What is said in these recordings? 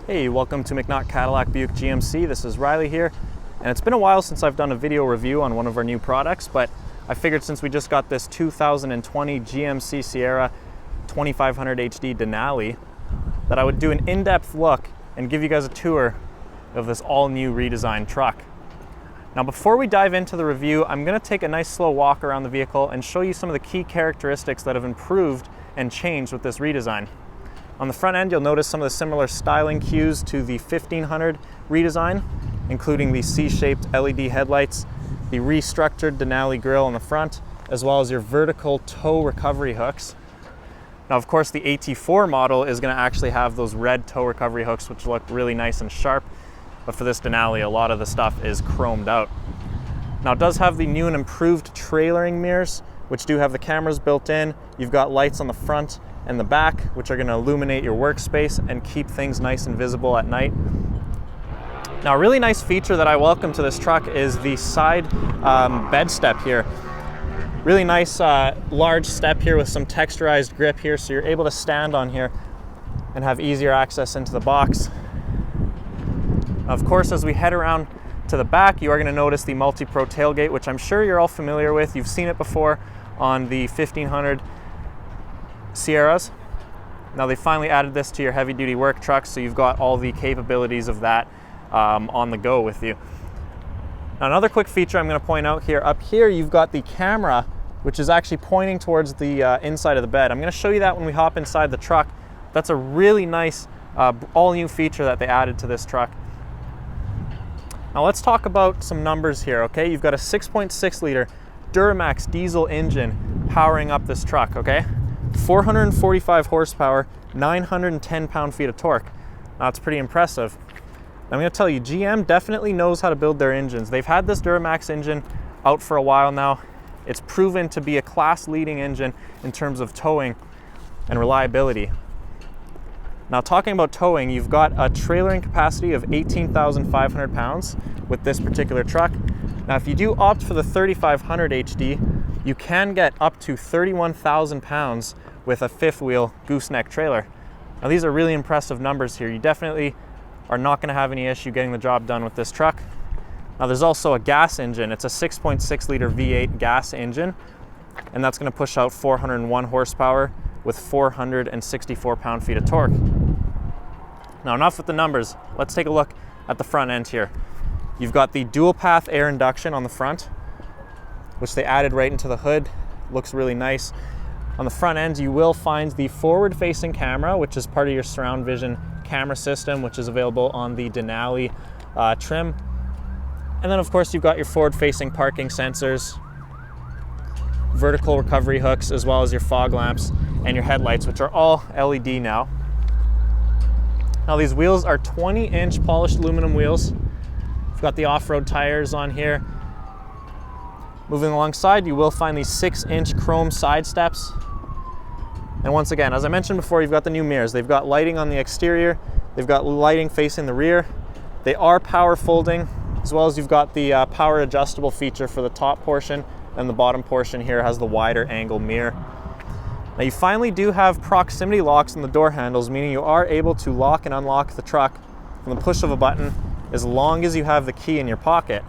Hey, welcome to McNaught Cadillac Buick GMC. This is Riley here, and it's been a while since I've done a video review on one of our new products, but I figured since we just got this 2020 GMC Sierra 2500 HD Denali that I would do an in-depth look and give you guys a tour of this all-new redesigned truck. Now before we dive into the review, I'm going to take a nice slow walk around the vehicle and show you some of the key characteristics that have improved and changed with this redesign. On the front end, you'll notice some of the similar styling cues to the 1500 redesign, including the C-shaped LED headlights, the restructured Denali grille on the front, as well as your vertical tow recovery hooks. Now, of course, the AT4 model is going to actually have those red tow recovery hooks, which look really nice and sharp, but for this Denali, a lot of the stuff is chromed out. Now, it does have the new and improved trailering mirrors, which do have the cameras built in. You've got lights on the front and the back, which are going to illuminate your workspace and keep things nice and visible at night. Now, a really nice feature that I welcome to this truck is the side bed step here. Really nice large step here with some texturized grip here, so you're able to stand on here and have easier access into the box. Of course, as we head around to the back, you are going to notice the multi-pro tailgate, which I'm sure you're all familiar with. You've seen it before on the 1500 Sierras. Now they finally added this to your heavy-duty work trucks, so you've got all the capabilities of that on the go with you. Now, another quick feature I'm going to point out here, up here you've got the camera, which is actually pointing towards the inside of the bed. I'm going to show you that when we hop inside the truck. That's a really nice all-new feature that they added to this truck. Now let's talk about some numbers here, okay? You've got a 6.6 liter Duramax Diesel engine powering up this truck, okay? 445 horsepower, 910 pound-feet of torque. Now, that's pretty impressive. I'm going to tell you, GM definitely knows how to build their engines. They've had this Duramax engine out for a while now. It's proven to be a class-leading engine in terms of towing and reliability. Now, talking about towing, you've got a trailering capacity of 18,500 pounds with this particular truck. Now, if you do opt for the 3500 HD, you can get up to 31,000 pounds with a fifth wheel gooseneck trailer. Now, these are really impressive numbers here. You definitely are not going to have any issue getting the job done with this truck. Now, there's also a gas engine. It's a 6.6 liter V8 gas engine, and that's going to push out 401 horsepower with 464 pound-feet of torque. Now, enough with the numbers. Let's take a look at the front end here. You've got the dual path air induction on the front, which they added right into the hood. Looks really nice. On the front end, you will find the forward-facing camera, which is part of your surround vision camera system, which is available on the Denali trim. And then, of course, you've got your forward-facing parking sensors, vertical recovery hooks, as well as your fog lamps and your headlights, which are all LED now. Now, these wheels are 20-inch polished aluminum wheels. We've got the off-road tires on here. Moving alongside, you will find these 6-inch chrome side steps. And once again, as I mentioned before, you've got the new mirrors. They've got lighting on the exterior. They've got lighting facing the rear. They are power folding, as well as you've got the power adjustable feature for the top portion, and the bottom portion here has the wider angle mirror. Now, you finally do have proximity locks on the door handles, meaning you are able to lock and unlock the truck from the push of a button as long as you have the key in your pocket.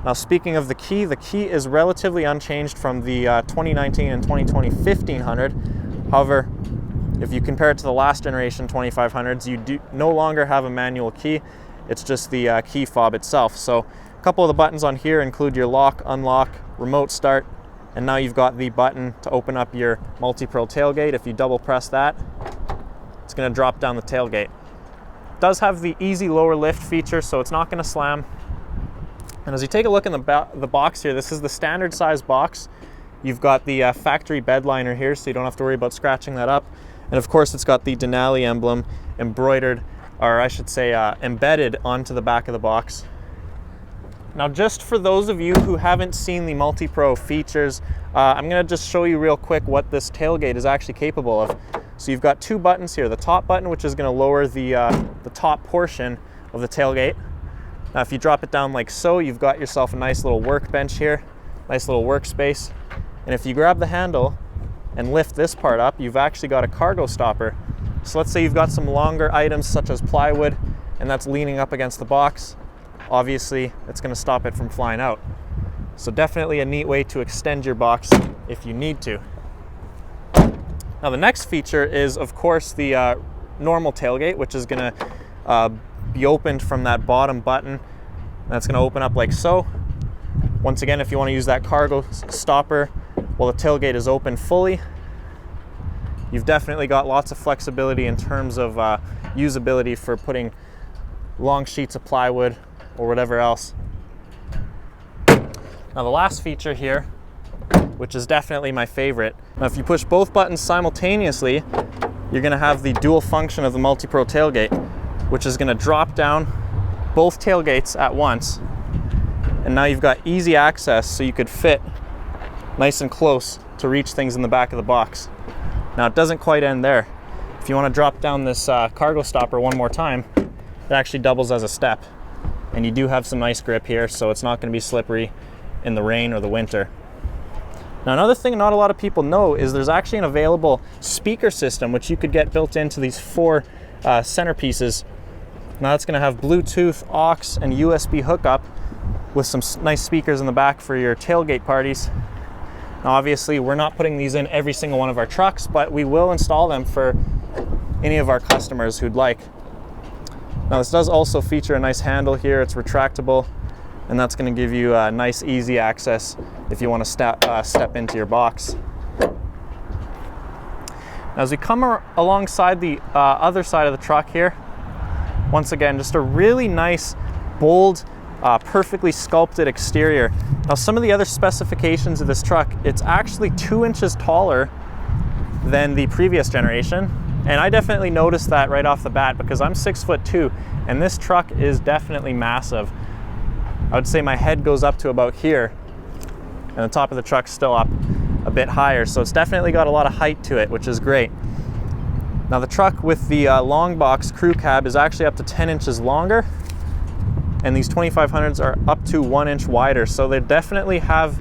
Now, speaking of the key is relatively unchanged from the 2019 and 2020 1500. However, if you compare it to the last generation 2500s, you do no longer have a manual key. It's just the key fob itself. So a couple of the buttons on here include your lock, unlock, remote start, and now you've got the button to open up your multi-pro tailgate. If you double press that, it's going to drop down the tailgate. It does have the easy lower lift feature, so it's not going to slam. And as you take a look in the box here, this is the standard size box. You've got the factory bed liner here, so you don't have to worry about scratching that up. And of course, it's got the Denali emblem embroidered, or I should say embedded onto the back of the box. Now, just for those of you who haven't seen the multi-pro features, I'm going to just show you real quick what this tailgate is actually capable of. So you've got two buttons here. The top button, which is going to lower the top portion of the tailgate. Now, if you drop it down like so, you've got yourself a nice little workbench here, nice little workspace. And if you grab the handle and lift this part up, you've actually got a cargo stopper. So let's say you've got some longer items such as plywood and that's leaning up against the box. Obviously, it's going to stop it from flying out. So definitely a neat way to extend your box if you need to. Now the next feature is, of course, the normal tailgate, which is going to be opened from that bottom button. That's going to open up like so. Once again, if you want to use that cargo stopper while the tailgate is open fully, you've definitely got lots of flexibility in terms of usability for putting long sheets of plywood or whatever else. Now the last feature here, which is definitely my favorite. Now if you push both buttons simultaneously, you're going to have the dual function of the Multi-Pro tailgate, which is going to drop down both tailgates at once. And now you've got easy access, so you could fit nice and close to reach things in the back of the box. Now it doesn't quite end there. If you want to drop down this cargo stopper one more time, it actually doubles as a step. And you do have some nice grip here, so it's not going to be slippery in the rain or the winter. Now another thing not a lot of people know is there's actually an available speaker system which you could get built into these four centerpieces. Now that's going to have Bluetooth, aux, and USB hookup with some nice speakers in the back for your tailgate parties. Now obviously we're not putting these in every single one of our trucks, but we will install them for any of our customers who'd like. Now this does also feature a nice handle here. It's retractable, and that's going to give you a nice easy access if you want to step into your box. Now as we come alongside the other side of the truck here, once again, just a really nice, bold, perfectly sculpted exterior. Now some of the other specifications of this truck, it's actually 2 inches taller than the previous generation. And I definitely noticed that right off the bat because I'm 6'2", and this truck is definitely massive. I would say my head goes up to about here, and the top of the truck's still up a bit higher. So it's definitely got a lot of height to it, which is great. Now the truck with the long box crew cab is actually up to 10 inches longer, and these 2500s are up to 1 inch wider. So they definitely have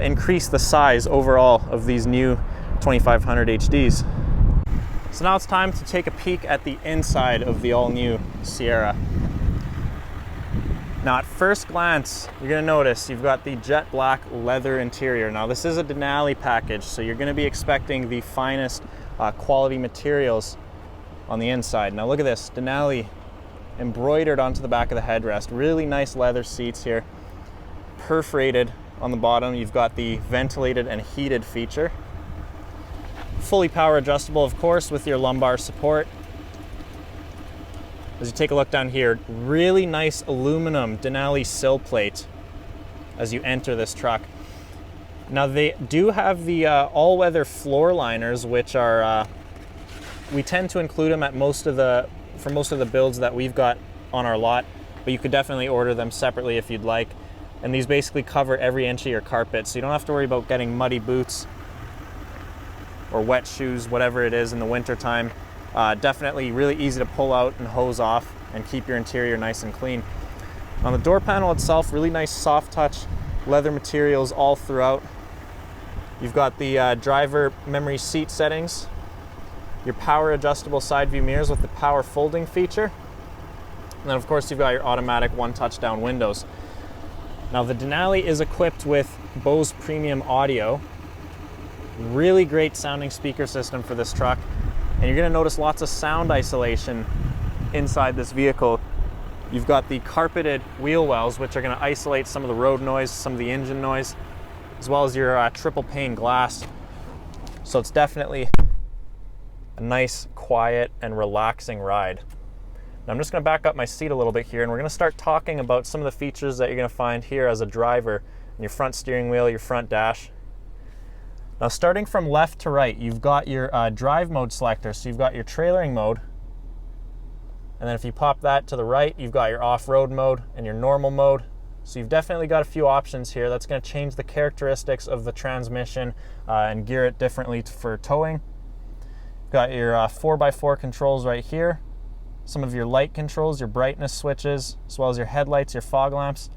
increased the size overall of these new 2500 HDs. So now it's time to take a peek at the inside of the all-new Sierra. Now at first glance, you're going to notice you've got the jet black leather interior. Now this is a Denali package, so you're going to be expecting the finest quality materials on the inside. Now look at this, Denali embroidered onto the back of the headrest. Really nice leather seats here, perforated on the bottom. You've got the ventilated and heated feature. Fully power adjustable, of course, with your lumbar support. As you take a look down here, really nice aluminum Denali sill plate as you enter this truck. Now they do have the all-weather floor liners, which are, we tend to include them at for most of the builds that we've got on our lot, but you could definitely order them separately if you'd like. And these basically cover every inch of your carpet, so you don't have to worry about getting muddy boots or wet shoes, whatever it is in the winter time. Definitely really easy to pull out and hose off and keep your interior nice and clean. On the door panel itself, really nice soft touch leather materials all throughout. You've got the driver memory seat settings, your power adjustable side view mirrors with the power folding feature, and then of course you've got your automatic one touch down windows. Now the Denali is equipped with Bose premium audio. Really great sounding speaker system for this truck, and you're going to notice lots of sound isolation inside this vehicle. You've got the carpeted wheel wells, which are going to isolate some of the road noise, some of the engine noise, as well as your triple pane glass. So it's definitely a nice, quiet, and relaxing ride. Now I'm just going to back up my seat a little bit here, and we're going to start talking about some of the features that you're going to find here as a driver in your front steering wheel, your front dash. Now starting from left to right, you've got your drive mode selector. So you've got your trailering mode, and then if you pop that to the right, you've got your off-road mode and your normal mode. So you've definitely got a few options here. That's going to change the characteristics of the transmission and gear it differently for towing. You've got your 4x4 controls right here, some of your light controls, your brightness switches, as well as your headlights, your fog lamps,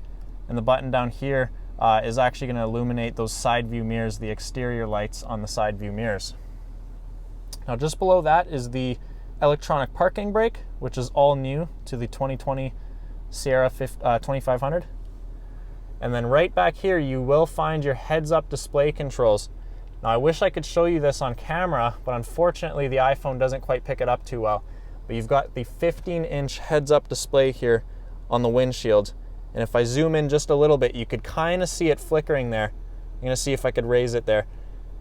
and the button down here is actually going to illuminate those side view mirrors, the exterior lights on the side view mirrors. Now just below that is the electronic parking brake, which is all new to the 2020 Sierra 2500. And then right back here, you will find your heads-up display controls. Now, I wish I could show you this on camera, but unfortunately the iPhone doesn't quite pick it up too well. But you've got the 15-inch heads-up display here on the windshield. And if I zoom in just a little bit, you could kind of see it flickering there. I'm gonna see if I could raise it there.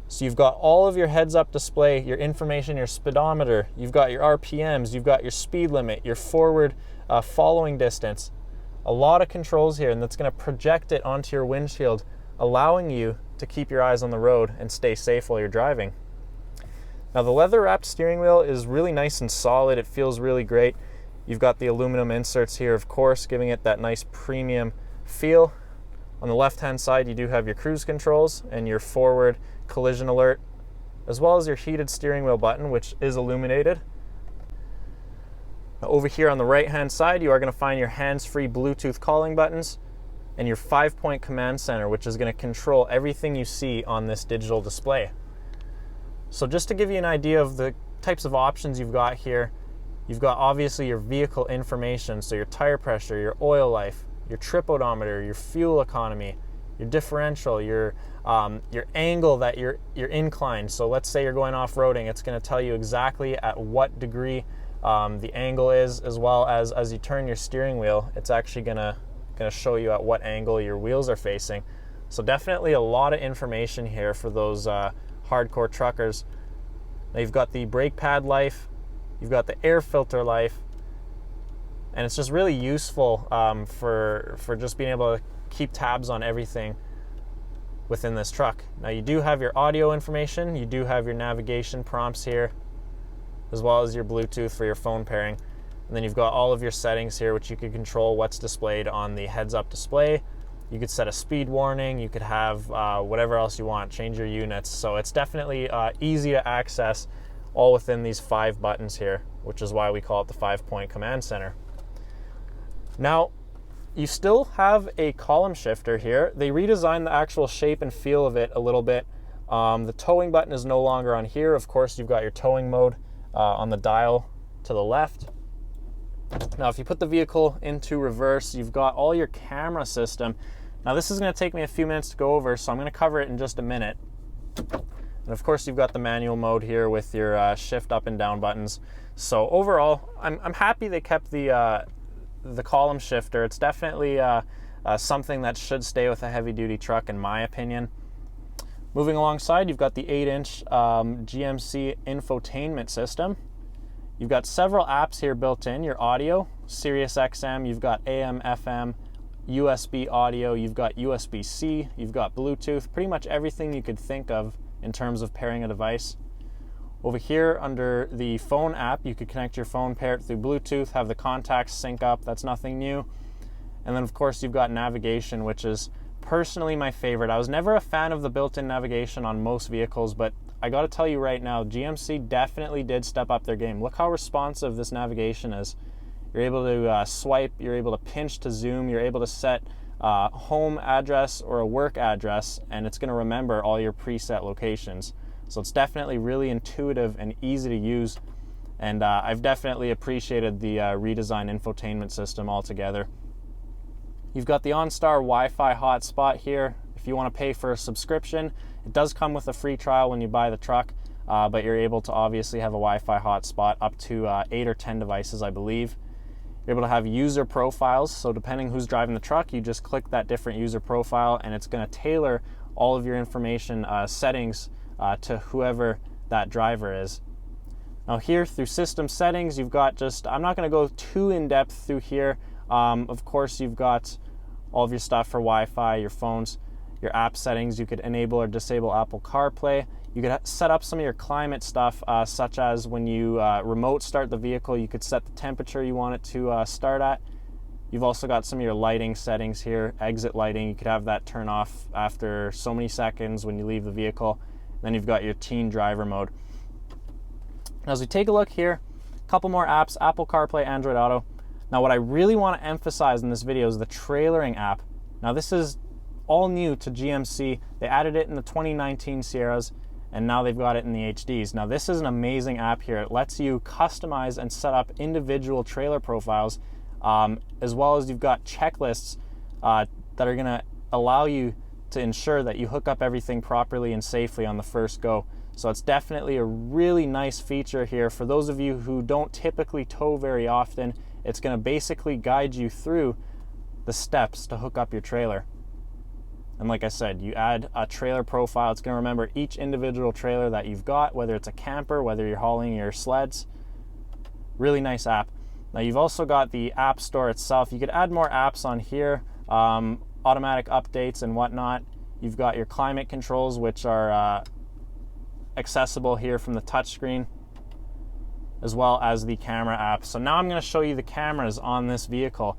So you've got all of your heads-up display, your information, your speedometer, you've got your RPMs, you've got your speed limit, your forward following distance. A lot of controls here, and that's gonna project it onto your windshield, allowing you to keep your eyes on the road and stay safe while you're driving. Now, the leather-wrapped steering wheel is really nice and solid. It feels really great. You've got the aluminum inserts here, of course, giving it that nice premium feel. On the left-hand side, you do have your cruise controls and your forward collision alert, as well as your heated steering wheel button, which is illuminated. Now, over here on the right-hand side, you are going to find your hands-free Bluetooth calling buttons and your 5-point command center, which is going to control everything you see on this digital display. So just to give you an idea of the types of options you've got here, you've got obviously your vehicle information, so your tire pressure, your oil life, your trip odometer, your fuel economy, your differential, your angle that you're inclined. So let's say you're going off-roading, it's going to tell you exactly at what degree the angle is, as well as you turn your steering wheel, it's actually going to show you at what angle your wheels are facing. So definitely a lot of information here for those hardcore truckers. Now you've got the brake pad life, you've got the air filter life, and it's just really useful for just being able to keep tabs on everything within this truck. Now you do have your audio information, you do have your navigation prompts here, as well as your Bluetooth for your phone pairing. And then you've got all of your settings here, which you can control what's displayed on the heads-up display. You could set a speed warning, you could have whatever else you want, change your units. So it's definitely easy to access, all within these 5 buttons here, which is why we call it the 5-point command center. Now, you still have a column shifter here. They redesigned the actual shape and feel of it a little bit. The towing button is no longer on here. Of course, you've got your towing mode on the dial to the left. Now, if you put the vehicle into reverse, you've got all your camera system. Now, this is going to take me a few minutes to go over, so I'm going to cover it in just a minute. And of course, you've got the manual mode here with your shift up and down buttons. So overall, I'm happy they kept the column shifter. It's definitely something that should stay with a heavy-duty truck, in my opinion. Moving alongside, you've got the 8-inch GMC infotainment system. You've got several apps here built in. Your audio, Sirius XM, you've got AM, FM, USB audio, you've got USB-C, you've got Bluetooth, pretty much everything you could think of in terms of pairing a device. Over here under the phone app, you could connect your phone, pair it through Bluetooth, have the contacts sync up. That's nothing new. And then of course you've got navigation, which is personally my favorite. I was never a fan of the built-in navigation on most vehicles, but I got to tell you right now, GMC definitely did step up their game. Look how responsive this navigation is. You're able to swipe, you're able to pinch to zoom, you're able to set a home address or a work address, and it's going to remember all your preset locations. So it's definitely really intuitive and easy to use, and I've definitely appreciated the redesigned infotainment system altogether. You've got the OnStar Wi-Fi hotspot here. If you want to pay for a subscription, it does come with a free trial when you buy the truck, but you're able to obviously have a Wi-Fi hotspot up to 8 or 10 devices, I believe. You're able to have user profiles, so depending who's driving the truck, you just click that different user profile and it's going to tailor all of your information settings to whoever that driver is. Now here through system settings, you've got I'm not going to go too in depth through here. Of course, you've got all of your stuff for Wi-Fi, your phones, your app settings. You could enable or disable Apple CarPlay. You could set up some of your climate stuff, such as when you remote start the vehicle, you could set the temperature you want it to start at. You've also got some of your lighting settings here, exit lighting. You could have that turn off after so many seconds when you leave the vehicle. Then you've got your teen driver mode. Now, as we take a look here, a couple more apps, Apple CarPlay, Android Auto. Now, what I really want to emphasize in this video is the trailering app. Now, this is all new to GMC. They added it in the 2019 Sierras, and now they've got it in the HDs. Now this is an amazing app here. It lets you customize and set up individual trailer profiles, as well as you've got checklists that are gonna allow you to ensure that you hook up everything properly and safely on the first go. So it's definitely a really nice feature here. For those of you who don't typically tow very often, it's gonna basically guide you through the steps to hook up your trailer. And like I said, you add a trailer profile. It's gonna remember each individual trailer that you've got, whether it's a camper, whether you're hauling your sleds. Really nice app. Now you've also got the app store itself. You could add more apps on here, automatic updates and whatnot. You've got your climate controls, which are accessible here from the touchscreen, as well as the camera app. So now I'm gonna show you the cameras on this vehicle.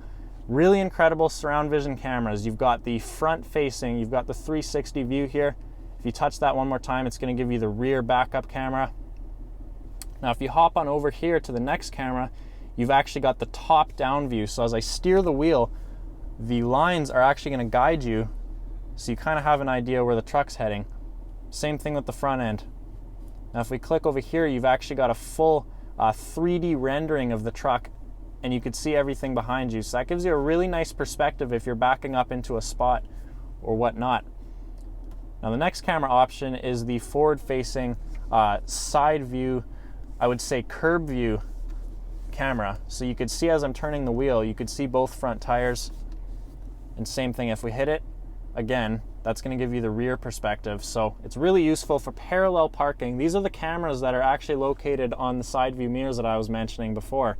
Really incredible surround vision cameras. You've got the front facing, you've got the 360 view here. If you touch that one more time, it's gonna give you the rear backup camera. Now if you hop on over here to the next camera, you've actually got the top down view. So as I steer the wheel, the lines are actually gonna guide you, so you kind of have an idea where the truck's heading. Same thing with the front end. Now if we click over here, you've actually got a full 3D rendering of the truck, and you could see everything behind you. So that gives you a really nice perspective if you're backing up into a spot or whatnot. Now the next camera option is the forward-facing side view, I would say curb view camera. So you could see as I'm turning the wheel, you could see both front tires. And same thing, if we hit it, again, that's gonna give you the rear perspective. So it's really useful for parallel parking. These are the cameras that are actually located on the side view mirrors that I was mentioning before.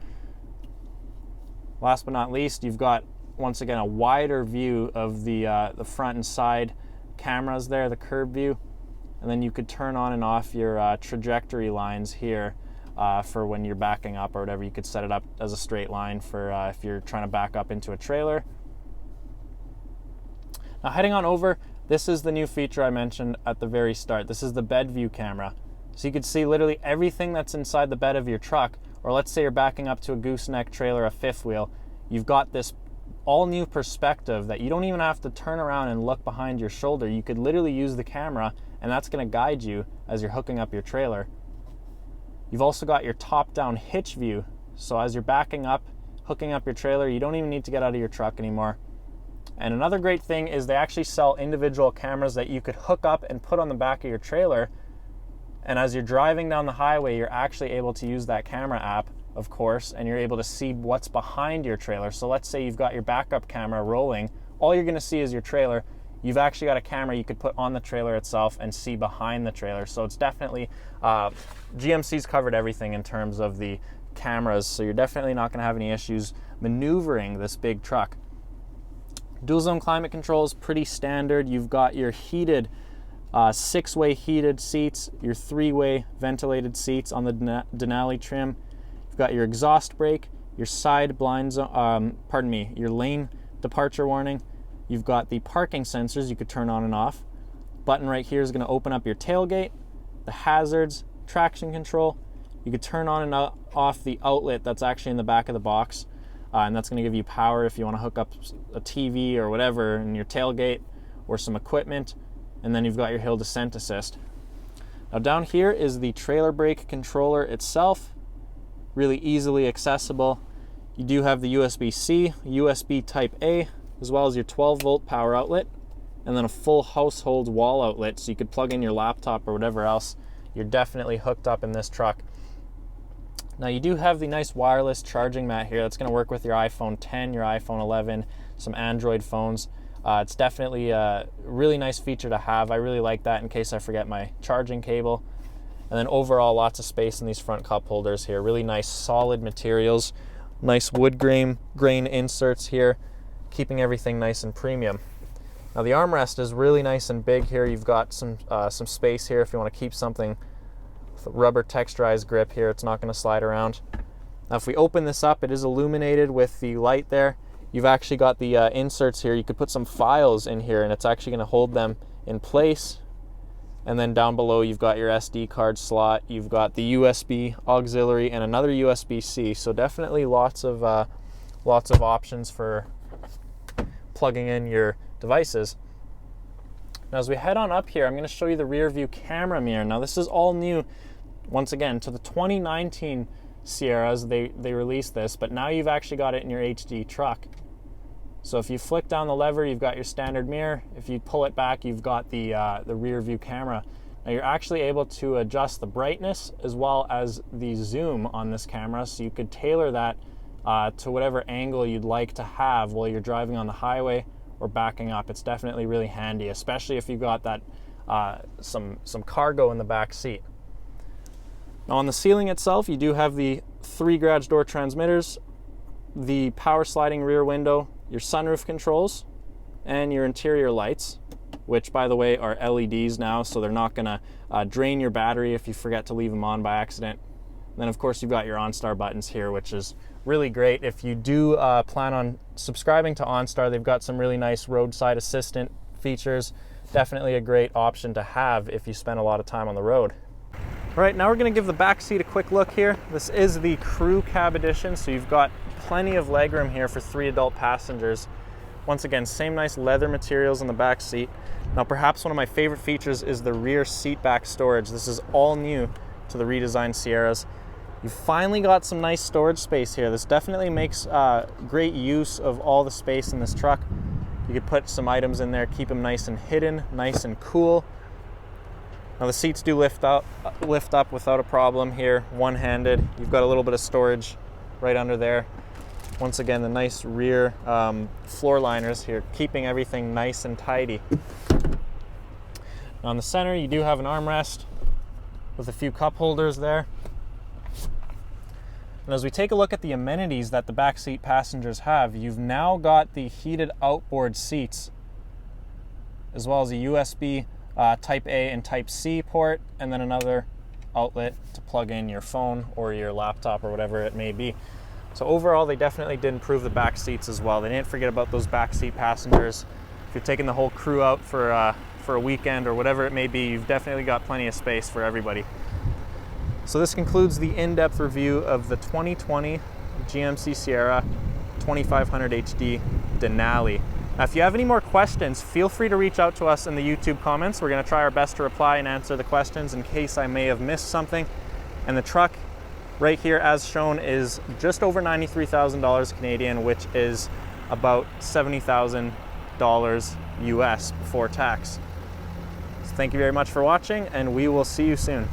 Last but not least, you've got, once again, a wider view of the front and side cameras there, the curb view. And then you could turn on and off your trajectory lines here for when you're backing up or whatever. You could set it up as a straight line for if you're trying to back up into a trailer. Now heading on over, this is the new feature I mentioned at the very start. This is the bed view camera. So you could see literally everything that's inside the bed of your truck. Or let's say you're backing up to a gooseneck trailer, a fifth wheel. You've got this all new perspective that you don't even have to turn around and look behind your shoulder. You could literally use the camera, and that's gonna guide you as you're hooking up your trailer. You've also got your top-down hitch view. So as you're backing up, hooking up your trailer, you don't even need to get out of your truck anymore. And another great thing is they actually sell individual cameras that you could hook up and put on the back of your trailer. And as you're driving down the highway, you're actually able to use that camera app, of course, and you're able to see what's behind your trailer. So let's say you've got your backup camera rolling. All you're gonna see is your trailer. You've actually got a camera you could put on the trailer itself and see behind the trailer. So it's definitely, GMC's covered everything in terms of the cameras. So you're definitely not gonna have any issues maneuvering this big truck. Dual zone climate control is pretty standard. You've got your heated 6-way heated seats, your 3-way ventilated seats on the Denali trim. You've got your exhaust brake, your side blind your lane departure warning. You've got the parking sensors you could turn on and off. Button right here is going to open up your tailgate, the hazards, traction control. You could turn on and off the outlet that's actually in the back of the box, and that's going to give you power if you want to hook up a TV or whatever in your tailgate or some equipment. And then you've got your hill descent assist. Now down here is the trailer brake controller itself, really easily accessible. You do have the USB-C, USB Type A, as well as your 12-volt power outlet, and then a full household wall outlet, so you could plug in your laptop or whatever else. You're definitely hooked up in this truck. Now you do have the nice wireless charging mat here that's going to work with your iPhone 10, your iPhone 11, some Android phones. It's definitely a really nice feature to have. I really like that in case I forget my charging cable. And then overall, lots of space in these front cup holders here. Really nice solid materials, nice wood grain inserts here, keeping everything nice and premium. Now the armrest is really nice and big here. You've got some space here if you want to keep something with a rubber texturized grip here. It's not going to slide around. Now if we open this up, it is illuminated with the light there. You've actually got the inserts here. You could put some files in here and it's actually going to hold them in place. And then down below you've got your SD card slot. You've got the USB auxiliary and another USB-C. So definitely lots of options for plugging in your devices. Now as we head on up here, I'm going to show you the rear view camera mirror. Now this is all new, once again, to the 2019 Sierras. They released this, but now you've actually got it in your HD truck. So if you flick down the lever, you've got your standard mirror. If you pull it back, you've got the rear view camera. Now you're actually able to adjust the brightness as well as the zoom on this camera, so you could tailor that to whatever angle you'd like to have while you're driving on the highway or backing up. It's definitely really handy, especially if you've got that some cargo in the back seat. Now on the ceiling itself, you do have the 3 garage door transmitters, the power sliding rear window, your sunroof controls, and your interior lights, which by the way are LEDs now, so they're not gonna drain your battery if you forget to leave them on by accident. And then of course you've got your OnStar buttons here, which is really great. If you do plan on subscribing to OnStar, they've got some really nice roadside assistant features. Definitely a great option to have if you spend a lot of time on the road. All right, now we're gonna give the back seat a quick look here. This is the Crew Cab Edition, so you've got plenty of legroom here for 3 adult passengers. Once again, same nice leather materials in the back seat. Now perhaps one of my favorite features is the rear seat back storage. This is all new to the redesigned Sierras. You finally got some nice storage space here. This definitely makes great use of all the space in this truck. You could put some items in there, keep them nice and hidden, nice and cool. Now the seats do lift up without a problem here, one-handed. You've got a little bit of storage right under there. Once again, the nice rear floor liners here, keeping everything nice and tidy. Now in the center, you do have an armrest with a few cup holders there. And as we take a look at the amenities that the backseat passengers have, you've now got the heated outboard seats, as well as a USB Type A and Type C port, and then another outlet to plug in your phone or your laptop or whatever it may be. So overall, they definitely did improve the back seats as well. They didn't forget about those backseat passengers. If you're taking the whole crew out for a weekend or whatever it may be, you've definitely got plenty of space for everybody. So this concludes the in-depth review of the 2020 GMC Sierra 2500 HD Denali. Now, if you have any more questions, feel free to reach out to us in the YouTube comments. We're going to try our best to reply and answer the questions in case I may have missed something. And the truck right here, as shown, is just over $93,000 Canadian, which is about $70,000 US before tax. So thank you very much for watching, and we will see you soon.